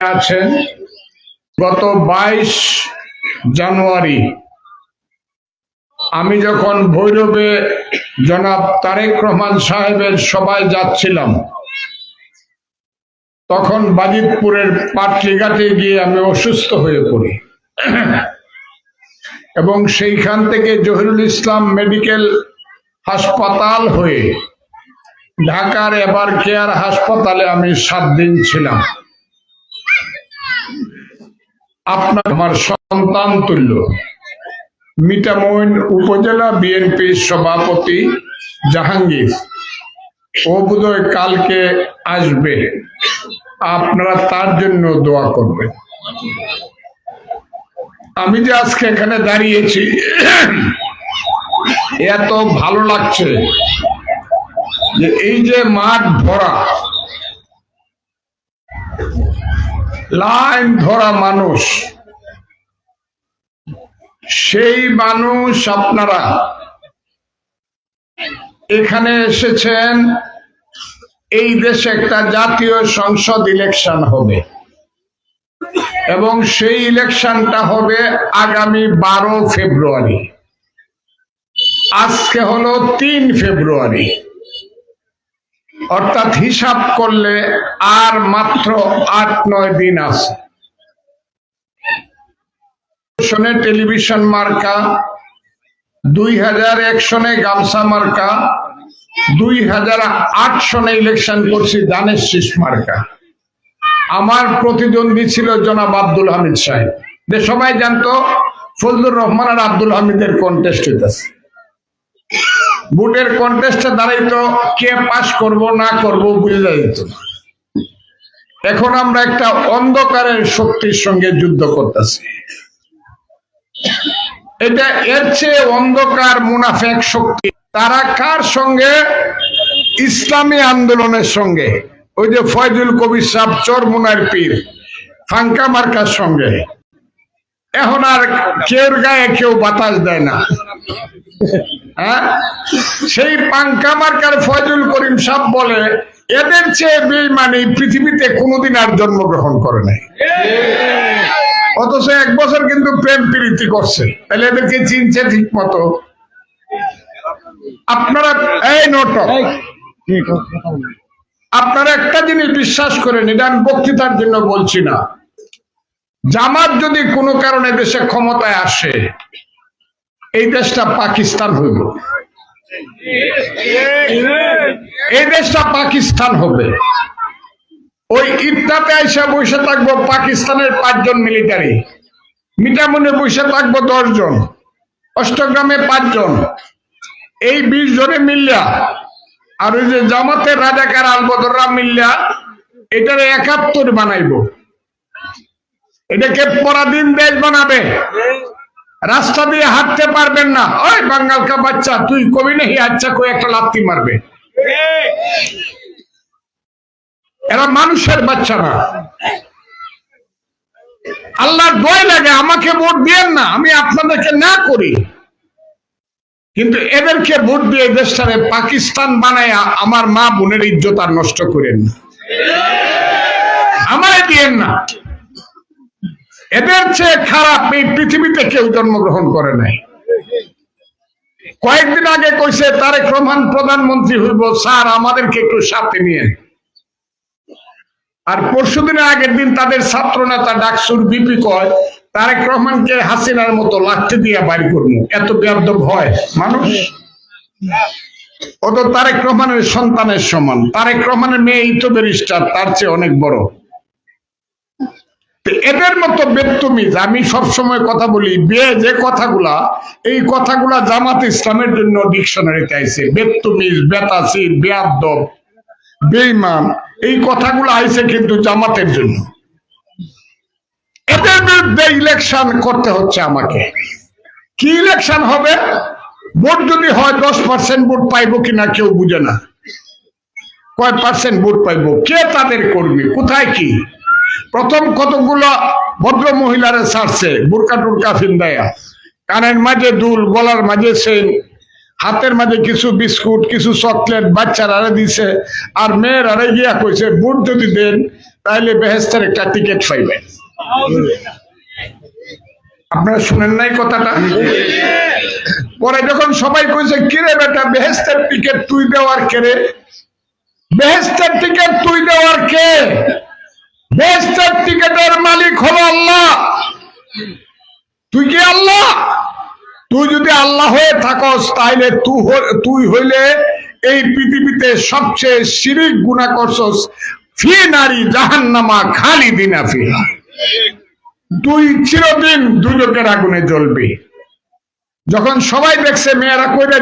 আছেন গত 22 জানুয়ারি আমি যখন ভৈরবে জনাব তারেক রহমান সাহেবের সভায় যাচ্ছিলাম, তখন বাজিতপুরের পাটলিঘাটে গিয়ে আমি অসুস্থ হয়ে পড়ি এবং সেইখান থেকে জহিরুল ইসলাম মেডিকেল হাসপাতাল হয়ে ঢাকার এভার কেয়ার হাসপাতালে আমি 7 দিন ছিলাম। আপনার আমার সন্তান তুল্য মিঠামইন উপজেলা বিএনপির সভাপতি জাহাঙ্গীর ও বোধহয় কালকে আসবে, আপনারা তার জন্য দোয়া করবেন। আমি যে আজকে এখানে দাঁড়িয়েছি এত ভালো লাগছে যে এই যে মাঠ ভরা, লাইন ধরা মানুষ, সেই মানুষ আপনারা এখানে এসেছেন। এই দেশে একটা জাতীয় সংসদ ইলেকশন হবে এবং সেই ইলেকশনটা হবে আগামী 12 ফেব্রুয়ারি। আজকে হলো 3 ফেব্রুয়ারি, অর্থাৎ হিসাব করলে আর মাত্র 8-9 দিন আছে। টেলিভিশন মার্কা 2001 সনে গামছা মার্কা, 2008 সনে ইলেকশন করছি দানেশ শীষ মার্কা। আমার প্রতিদ্বন্দ্বী ছিল জনাব আব্দুল হামিদ সাহেব, যে সবাই জানতো ফজলুর রহমান আর আব্দুল হামিদের কন্টেস্ট হইতেছে। ভোটের কন্টেস্টে দাঁড়াইতো, কে পাস করব না করব বুঝে যেত না। এখন আমরা একটা অন্ধকারের শক্তির সঙ্গে যুদ্ধ করতেছি। এটা এর চেয়ে অন্ধকার মুনাফেক শক্তি। তারা কার সঙ্গে? ইসলামী আন্দোলনের সঙ্গে। ওই যে ফয়জুল কবির সাহেব চরমুনার পীর ফাঙ্কা মার্কার সঙ্গে। এখন আর কেউর গায়ে কেউ বাতাস দেয় না। হ্যাঁ, সেই পাঙ্কা মার্কার ফয়জুল করিম সাহেব বলে এদের চেয়ে বেঈমানি পৃথিবীতে কোনোদিন আর জন্মগ্রহণ করে নাই। অথচ 1 বছর কিন্তু প্রেম প্রীতি করছে, তাহলে এদেরকে চিনছে ঠিক মতো। আপনারা এই নোটক, আপনারা একটা জিনিস বিশ্বাস করেন, এটা আমি বক্তৃতার জন্য বলছি না। জামাত যদি কোনো কারণে দেশে ক্ষমতায় আসে, এই দেশটা পাকিস্তান হইব। এই দেশটা পাকিস্তান হবে। ওই ইটটাতে এসে বসে থাকবো পাকিস্তানের 5 জন মিলিটারি, মিঠামইনে বসে থাকবো 10 জন, অষ্টগ্রামে 5 জন, এই 20 জনে মিল্লা আর ওই যে জামাতের রাজাকার আলবদররা মিল্লা এটারে 71 বানাইব। এটাকে পরাধীন দেশ বানাবে। রাস্তা দিয়ে হাঁটতে পারবেন না। ওই বাঙ্গাল কা বাচ্চা, তুই কবি নাহি, আচ্ছা কই একটা লাথি মারবে। এরা মানুষের বাচ্চা না। আল্লাহর ভয় লাগে, আমাকে ভোট দিয়েন না, আমি আপনাদেরকে না করি, কিন্তু এদেরকে ভোট দিয়ে দেশটারে পাকিস্তান বানায় আমার মা বোনের ইজ্জত আর নষ্ট করেন না। আমায় দিয়েন না। এদের চেয়ে খারাপ এই পৃথিবীতে কেউ জন্মগ্রহণ করে নাই। কয়েকদিন আগে কইছে তারেক রহমান প্রধানমন্ত্রী হইব, স্যার আমাদেরকে একটু সাথে নিয়ে। আর পরশুদিনের আগের দিন তাদের ছাত্র নেতা ডাকসুর বিপি কয় তারেক রহমানকে হাসিনার মতো লাঠি দিয়ে বাইর করবো। এত বেয়াদব হয় মানুষ? ও তো তারেক রহমানের সন্তানের সমান। তারেক রহমানের মেয়ে তো ব্যারিস্টার, তার চেয়ে অনেক বড়। এদের মতো বেত্তমিজ, আমি সবসময় কথা বলি, যে কথাগুলা, এই কথাগুলা জামাত ইসলামের জন্য ডিকশনারিতে আইছে। বেত্তমিজ, বেতাসির, বেয়াদব, বেঈমান, এই কথাগুলো আইছে কিন্তু জামাতের জন্য। এদের বিরুদ্ধে ইলেকশন করতে হচ্ছে আমাকে। কি ইলেকশন হবে? ভোট যদি হয় 10% ভোট পাইবো কিনা কেউ বুঝে না। কয় পার্সেন্ট ভোট পাইবো, কে তাদের কর্মী, কোথায় কি? প্রথম কতগুলো ভদ্র মহিলারে ছাড়ছে বুরকা টুরকা ফিন্দায়া, কানের মাঝে দুল, গলার মাঝে চেইন, হাতের মাঝে কিছু বিস্কুট, কিছু চকলেট বাচ্চারা দিছে। আর মেয়েরা গিয়া কইছে ভোট যদি দেন তাহলে বেহেশতের একটা টিকিট পাইবেন। আপনারা শুনেন নাই কথাটা? পরে যখন সবাই কইছে কিরে বেটা বেহেশতের টিকিট তুই দেওয়ার কে রে? বেহেশতের টিকিট তুই দেওয়ার কে? বেহেশতের টিকিটের মালিক হলো আল্লাহ। তুই কি আল্লাহ? তুই যদি আল্লাহ হয়ে থাকস তাইলে তুই হইলে এই পৃথিবীতে সবচেয়ে শিরিক গুনাহ করছস। ফি নারী জাহান্নামা খালিদিনা ফিহা, তুই চিরদিন দুজকের আগুনে জ্বলবি। যখন সবাই দেখছে মেয়েরা কইরা